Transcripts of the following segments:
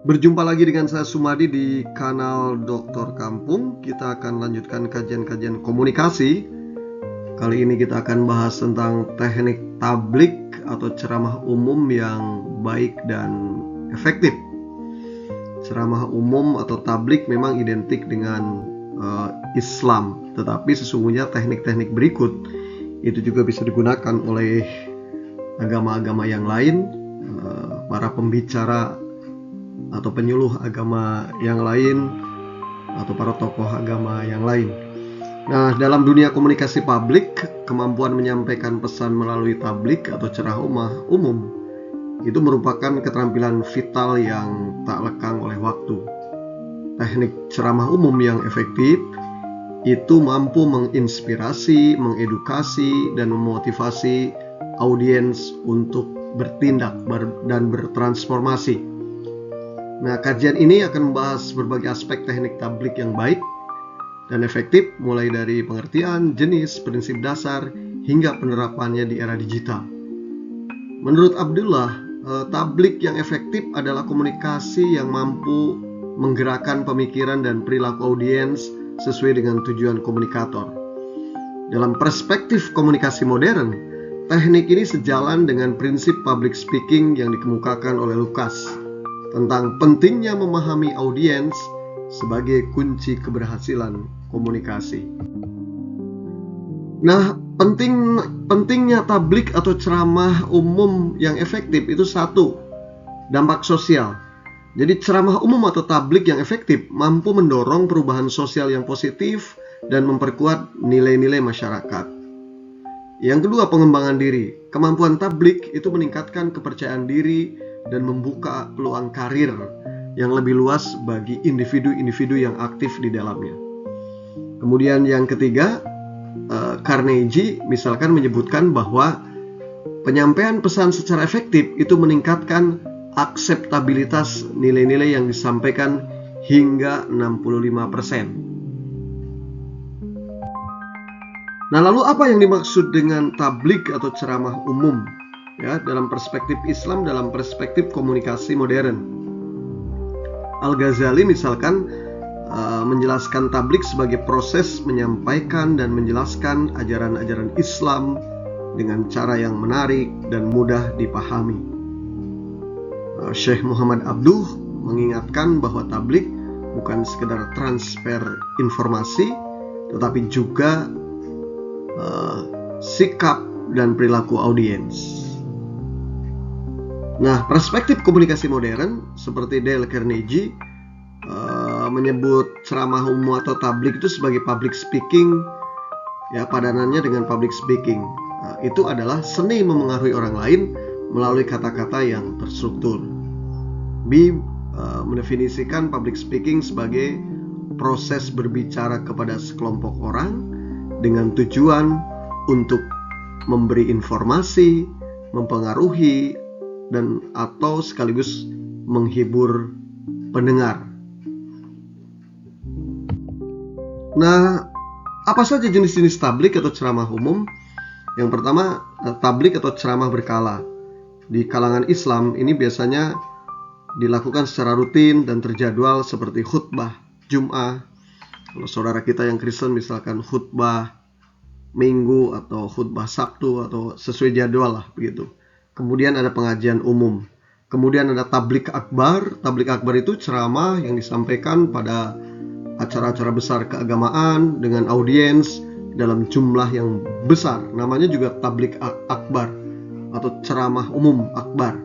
Berjumpa lagi dengan saya Sumadi di kanal Dokter Kampung. Kita akan lanjutkan kajian-kajian komunikasi. Kali ini kita akan bahas tentang teknik tablik atau ceramah umum yang baik dan efektif. Ceramah umum atau tablik memang identik dengan Islam, tetapi sesungguhnya teknik-teknik berikut itu juga bisa digunakan oleh agama-agama yang lain, para pembicara atau penyuluh agama yang lain, atau para tokoh agama yang lain. Nah, dalam dunia komunikasi publik, kemampuan menyampaikan pesan melalui tablik atau ceramah umum itu merupakan keterampilan vital yang tak lekang oleh waktu. Teknik ceramah umum yang efektif itu mampu menginspirasi, mengedukasi, dan memotivasi audiens untuk bertindak dan bertransformasi. Nah, kajian ini akan membahas berbagai aspek teknik tablik yang baik dan efektif, mulai dari pengertian, jenis, prinsip dasar, hingga penerapannya di era digital. Menurut Abdullah, tablik yang efektif adalah komunikasi yang mampu menggerakkan pemikiran dan perilaku audiens sesuai dengan tujuan komunikator. Dalam perspektif komunikasi modern, teknik ini sejalan dengan prinsip public speaking yang dikemukakan oleh Lukas tentang pentingnya memahami audiens sebagai kunci keberhasilan komunikasi. Nah, pentingnya tablik atau ceramah umum yang efektif itu satu, dampak sosial. Jadi ceramah umum atau tablik yang efektif mampu mendorong perubahan sosial yang positif dan memperkuat nilai-nilai masyarakat. Yang kedua, pengembangan diri. Kemampuan tablik itu meningkatkan kepercayaan diri dan membuka peluang karir yang lebih luas bagi individu-individu yang aktif di dalamnya. Kemudian yang ketiga, Carnegie misalkan menyebutkan bahwa penyampaian pesan secara efektif itu meningkatkan akseptabilitas nilai-nilai yang disampaikan hingga 65%. Nah, lalu apa yang dimaksud dengan tablik atau ceramah umum? Ya, dalam perspektif Islam, dalam perspektif komunikasi modern. Al-Ghazali misalkan menjelaskan tablik sebagai proses menyampaikan dan menjelaskan ajaran-ajaran Islam dengan cara yang menarik dan mudah dipahami. Syekh Muhammad Abduh mengingatkan bahwa tablik bukan sekedar transfer informasi, tetapi juga sikap dan perilaku audiens. Nah, perspektif komunikasi modern seperti Dale Carnegie menyebut ceramah umum atau tablik itu sebagai public speaking, ya, padanannya dengan public speaking. Itu adalah seni memengaruhi orang lain melalui kata-kata yang terstruktur. B mendefinisikan public speaking sebagai proses berbicara kepada sekelompok orang dengan tujuan untuk memberi informasi, mempengaruhi, dan atau sekaligus menghibur pendengar. Nah, apa saja jenis-jenis tablik atau ceramah umum? Yang pertama, tablik atau ceramah berkala. Di kalangan Islam ini biasanya dilakukan secara rutin dan terjadwal seperti khutbah Jum'ah. Kalau saudara kita yang Kristen misalkan khutbah Minggu atau khutbah Sabtu atau sesuai jadwal lah begitu. Kemudian ada pengajian umum. Kemudian ada tablik akbar. Tablik akbar itu ceramah yang disampaikan pada acara-acara besar keagamaan dengan audiens dalam jumlah yang besar. Namanya juga tablik akbar atau ceramah umum akbar.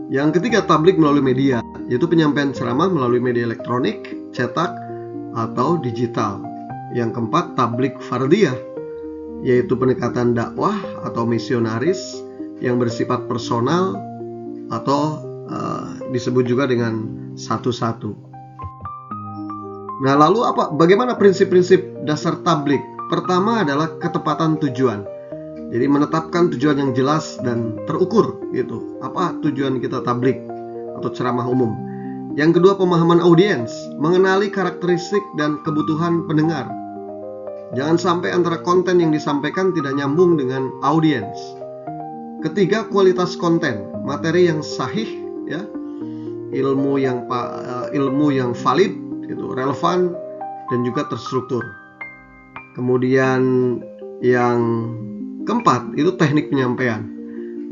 Yang ketiga, tablik melalui media, yaitu penyampaian ceramah melalui media elektronik, cetak, atau digital. Yang keempat, tablik fardiyah, yaitu pendekatan dakwah atau misionaris yang bersifat personal atau disebut juga dengan satu-satu. Nah, lalu bagaimana prinsip-prinsip dasar tablik? Pertama adalah ketepatan tujuan. Jadi menetapkan tujuan yang jelas dan terukur gitu. Apa tujuan kita tablik atau ceramah umum? Yang kedua, pemahaman audiens, mengenali karakteristik dan kebutuhan pendengar. Jangan sampai antara konten yang disampaikan tidak nyambung dengan audiens. Ketiga, kualitas konten, materi yang sahih, ya. ilmu yang valid, gitu, relevan, dan juga terstruktur. Kemudian yang keempat itu teknik penyampaian,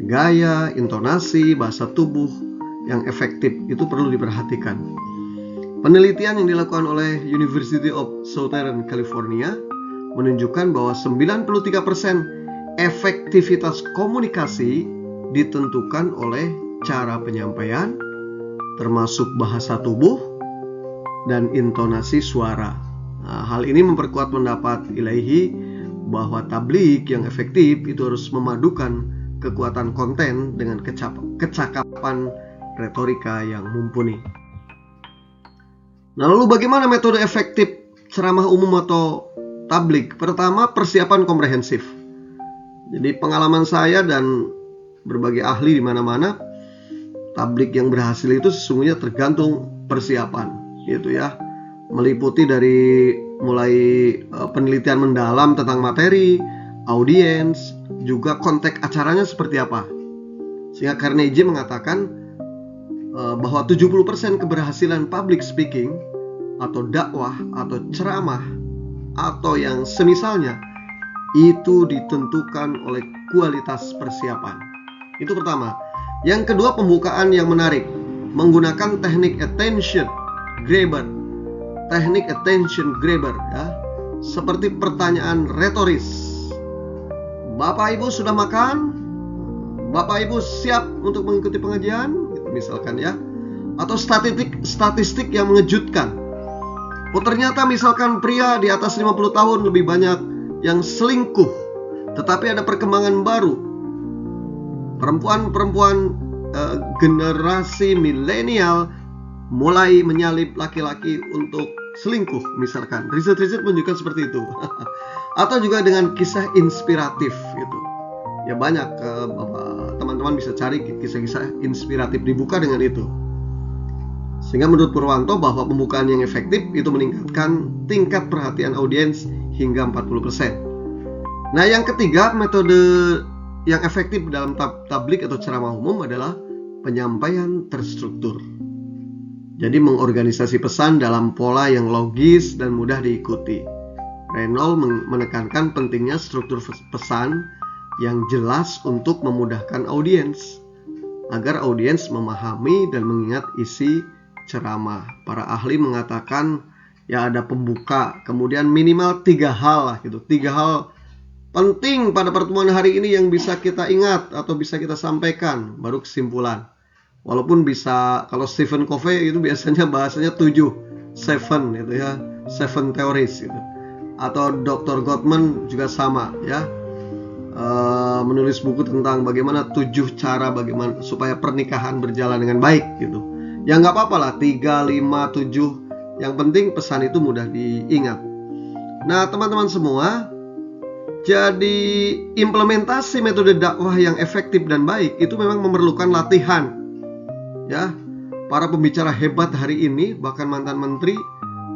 gaya, intonasi, bahasa tubuh yang efektif itu perlu diperhatikan. Penelitian yang dilakukan oleh University of Southern California menunjukkan bahwa 93% efektivitas komunikasi ditentukan oleh cara penyampaian, termasuk bahasa tubuh dan intonasi suara. Nah, hal ini memperkuat pendapat Ilaihi bahwa tabligh yang efektif itu harus memadukan kekuatan konten dengan kecakapan retorika yang mumpuni. Nah, lalu bagaimana metode efektif ceramah umum atau tabligh? Pertama, persiapan komprehensif. Jadi pengalaman saya dan berbagai ahli di mana-mana, tabligh yang berhasil itu sesungguhnya tergantung persiapan, gitu ya. Meliputi dari mulai penelitian mendalam tentang materi, audiens, juga konteks acaranya seperti apa. Sehingga Carnegie mengatakan bahwa 70% keberhasilan public speaking atau dakwah atau ceramah atau yang semisalnya itu ditentukan oleh kualitas persiapan. Itu pertama. Yang kedua, pembukaan yang menarik menggunakan teknik attention grabber. Teknik attention grabber, ya, seperti pertanyaan retoris. Bapak Ibu sudah makan? Bapak Ibu siap untuk mengikuti pengajian? Gitu, misalkan ya. Atau statistik yang mengejutkan. Oh, ternyata misalkan pria di atas 50 tahun lebih banyak yang selingkuh. Tetapi ada perkembangan baru. Perempuan generasi milenial mulai menyalip laki-laki untuk selingkuh, misalkan. Riset-riset menunjukkan seperti itu. Atau juga dengan kisah inspiratif gitu. Ya banyak, teman-teman bisa cari kisah-kisah inspiratif, dibuka dengan itu. Sehingga menurut Purwanto bahwa pembukaan yang efektif itu meningkatkan tingkat perhatian audiens hingga 40%. Nah, yang ketiga, metode yang efektif dalam tabligh atau ceramah umum adalah penyampaian terstruktur. Jadi mengorganisasi pesan dalam pola yang logis dan mudah diikuti. Reynolds menekankan pentingnya struktur pesan yang jelas untuk memudahkan audiens, agar audiens memahami dan mengingat isi ceramah. Para ahli mengatakan ya ada pembuka, kemudian minimal 3 hal lah gitu. 3 hal penting pada pertemuan hari ini yang bisa kita ingat atau bisa kita sampaikan, baru kesimpulan. Walaupun bisa, kalau Stephen Covey itu biasanya bahasanya 7 gitu ya, 7 theories gitu. Atau Dr. Gottman juga sama ya, menulis buku tentang bagaimana 7 cara bagaimana supaya pernikahan berjalan dengan baik gitu. Ya nggak apa-apa lah, 3, 5, 7. Yang penting pesan itu mudah diingat. Nah, teman-teman semua, jadi implementasi metode dakwah yang efektif dan baik itu memang memerlukan latihan. Ya, para pembicara hebat hari ini, bahkan mantan menteri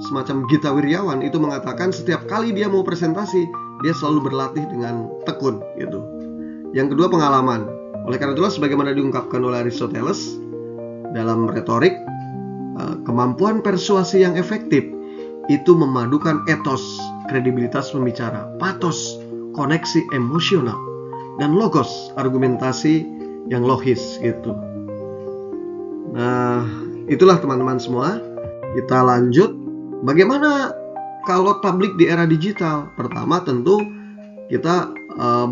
semacam Gita Wirjawan itu mengatakan setiap kali dia mau presentasi, dia selalu berlatih dengan tekun gitu. Yang kedua, pengalaman. Oleh karena itulah sebagaimana diungkapkan oleh Aristoteles dalam retorik, kemampuan persuasi yang efektif itu memadukan etos, kredibilitas pembicara, patos, koneksi emosional, dan logos, argumentasi yang logis gitu. Nah, itulah teman-teman semua. Kita lanjut. Bagaimana kalau tabligh di era digital? Pertama tentu kita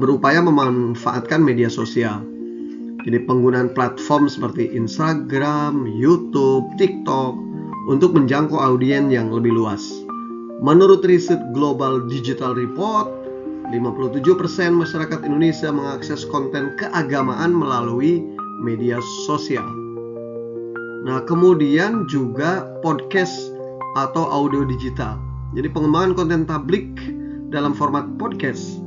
berupaya memanfaatkan media sosial. Jadi penggunaan platform seperti Instagram, YouTube, TikTok untuk menjangkau audiens yang lebih luas. Menurut riset Global Digital Report, 57% masyarakat Indonesia mengakses konten keagamaan melalui media sosial. Nah, kemudian juga podcast atau audio digital. Jadi pengembangan konten tabligh dalam format podcast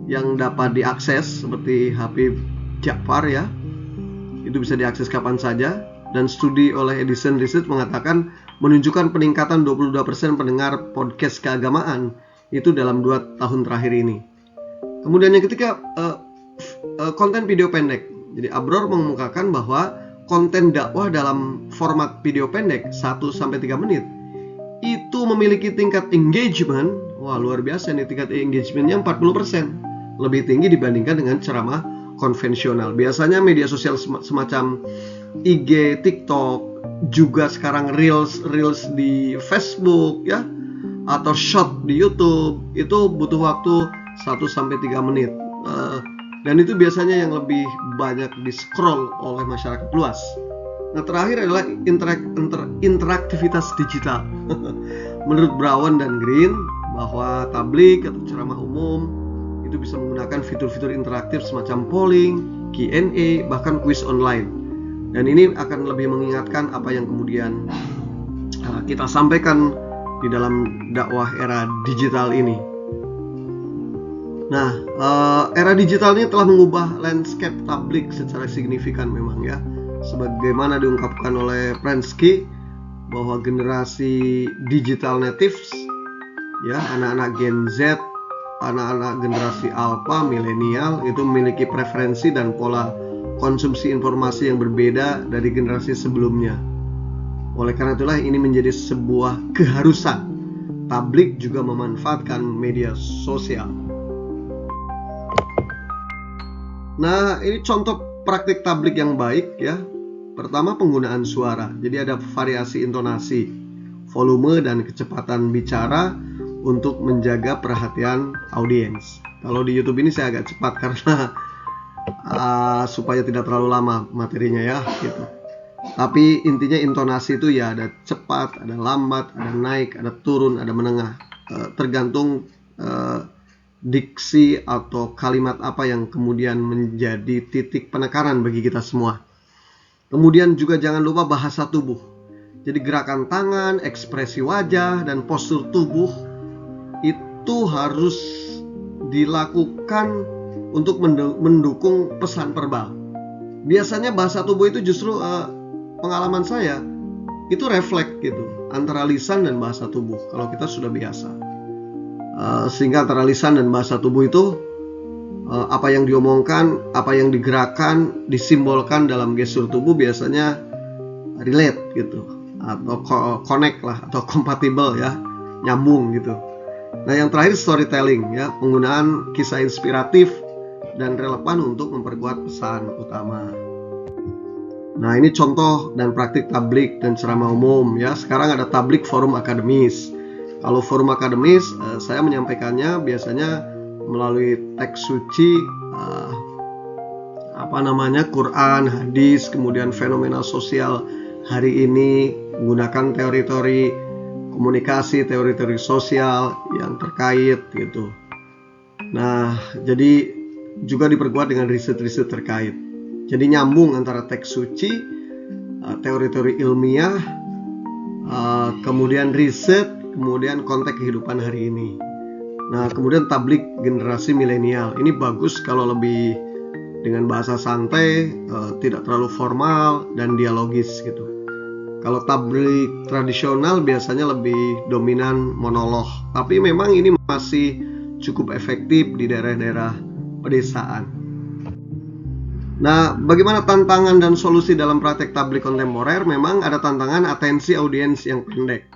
yang dapat diakses seperti Habib Ja'far ya. Itu bisa diakses kapan saja, dan studi oleh Edison Research mengatakan menunjukkan peningkatan 22% pendengar podcast keagamaan itu dalam 2 tahun terakhir ini. Kemudian yang ketiga, konten video pendek. Jadi Abror mengemukakan bahwa konten dakwah dalam format video pendek 1-3 menit itu memiliki tingkat engagement, wah luar biasa nih, tingkat engagementnya 40%, lebih tinggi dibandingkan dengan ceramah konvensional. Biasanya media sosial semacam IG, TikTok, juga sekarang reels di Facebook ya, atau short di YouTube, itu butuh waktu 1-3 menit. Dan itu biasanya yang lebih banyak di-scroll oleh masyarakat luas. Nah, terakhir adalah interaktivitas digital. Menurut Brown dan Green, bahwa tablik atau ceramah umum itu bisa menggunakan fitur-fitur interaktif semacam polling, Q&A, bahkan quiz online. Dan ini akan lebih mengingatkan apa yang kemudian kita sampaikan di dalam dakwah era digital ini. Nah, era digital ini telah mengubah landscape tablik secara signifikan memang ya. Sebagaimana diungkapkan oleh Prensky, bahwa generasi digital natives ya, anak-anak Gen Z, anak-anak generasi Alpha, milenial itu memiliki preferensi dan pola konsumsi informasi yang berbeda dari generasi sebelumnya. Oleh karena itulah ini menjadi sebuah keharusan tablik juga memanfaatkan media sosial. Nah, ini contoh praktik tablik yang baik ya. Pertama, penggunaan suara. Jadi ada variasi intonasi, volume dan kecepatan bicara untuk menjaga perhatian audiens. Kalau di YouTube ini saya agak cepat karena supaya tidak terlalu lama materinya ya gitu. Tapi intinya intonasi itu ya ada cepat, ada lambat, ada naik, ada turun, ada menengah. Tergantung diksi atau kalimat apa yang kemudian menjadi titik penekanan bagi kita semua. Kemudian juga jangan lupa bahasa tubuh. Jadi gerakan tangan, ekspresi wajah, dan postur tubuh itu harus dilakukan untuk mendukung pesan verbal. Biasanya bahasa tubuh itu justru pengalaman saya itu refleks gitu antara lisan dan bahasa tubuh kalau kita sudah biasa. Sehingga antara lisan dan bahasa tubuh itu apa yang diomongkan, apa yang digerakkan, disimbolkan dalam gestur tubuh biasanya relate gitu, atau connect lah, atau compatible ya, nyambung gitu. Nah, yang terakhir storytelling ya, penggunaan kisah inspiratif dan relevan untuk memperkuat pesan utama. Nah, ini contoh dan praktik tablik dan ceramah umum ya. Sekarang ada tablik forum akademis. Kalau forum akademis, saya menyampaikannya biasanya melalui teks suci, Quran, hadis, kemudian fenomena sosial hari ini, menggunakan teori-teori komunikasi, teori-teori sosial yang terkait gitu. Nah, jadi juga diperkuat dengan riset-riset terkait. Jadi nyambung antara teks suci, teori-teori ilmiah, kemudian riset, kemudian konteks kehidupan hari ini. Nah, kemudian tablik generasi milenial. Ini bagus kalau lebih dengan bahasa santai, tidak terlalu formal dan dialogis gitu. Kalau tablik tradisional biasanya lebih dominan monolog. Tapi memang ini masih cukup efektif di daerah-daerah pedesaan. Nah, bagaimana tantangan dan solusi dalam praktek tablik kontemporer? Memang ada tantangan atensi audiens yang pendek.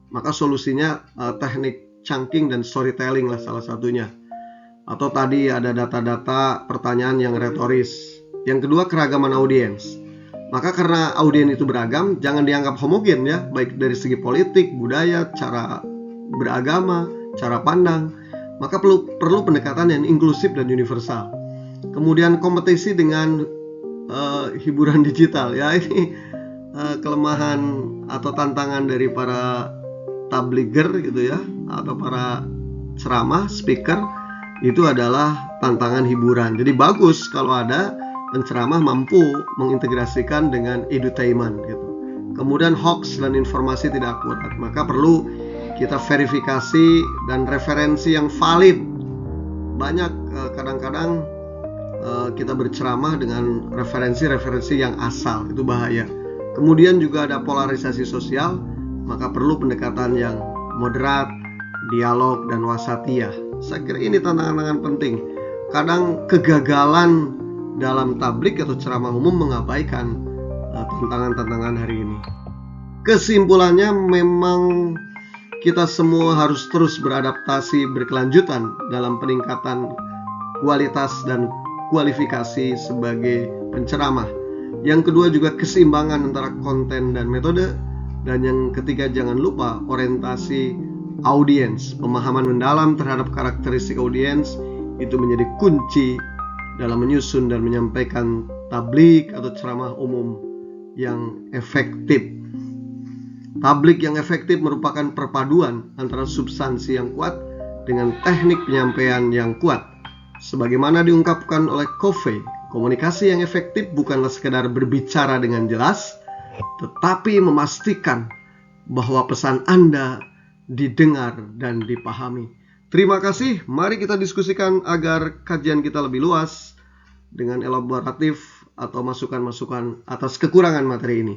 Maka solusinya teknik chunking dan storytelling lah salah satunya. Atau tadi ada data-data pertanyaan yang retoris. Yang kedua, keragaman audiens. Maka karena audiens itu beragam, jangan dianggap homogen ya, baik dari segi politik, budaya, cara beragama, cara pandang. Maka perlu pendekatan yang inklusif dan universal. Kemudian kompetisi dengan hiburan digital ya, ini kelemahan atau tantangan dari para tabliger gitu ya, atau para ceramah, speaker, itu adalah tantangan hiburan. Jadi bagus kalau ada penceramah mampu mengintegrasikan dengan edutainment gitu. Kemudian hoax dan informasi tidak akurat, maka perlu kita verifikasi dan referensi yang valid. Banyak kadang-kadang kita berceramah dengan referensi-referensi yang asal, itu bahaya. Kemudian juga ada polarisasi sosial, maka perlu pendekatan yang moderat, dialog, dan wasatiyah. Saya kira ini tantangan penting. Kadang kegagalan dalam tablik atau ceramah umum mengabaikan tantangan-tantangan hari ini. Kesimpulannya, memang kita semua harus terus beradaptasi berkelanjutan dalam peningkatan kualitas dan kualifikasi sebagai penceramah. Yang kedua juga keseimbangan antara konten dan metode. Dan yang ketiga, jangan lupa orientasi audiens. Pemahaman mendalam terhadap karakteristik audiens itu menjadi kunci dalam menyusun dan menyampaikan tablik atau ceramah umum yang efektif. Tablik yang efektif merupakan perpaduan antara substansi yang kuat dengan teknik penyampaian yang kuat. Sebagaimana diungkapkan oleh Covey, komunikasi yang efektif bukanlah sekedar berbicara dengan jelas, tetapi memastikan bahwa pesan Anda didengar dan dipahami. Terima kasih, mari kita diskusikan agar kajian kita lebih luas dengan elaboratif atau masukan-masukan atas kekurangan materi ini.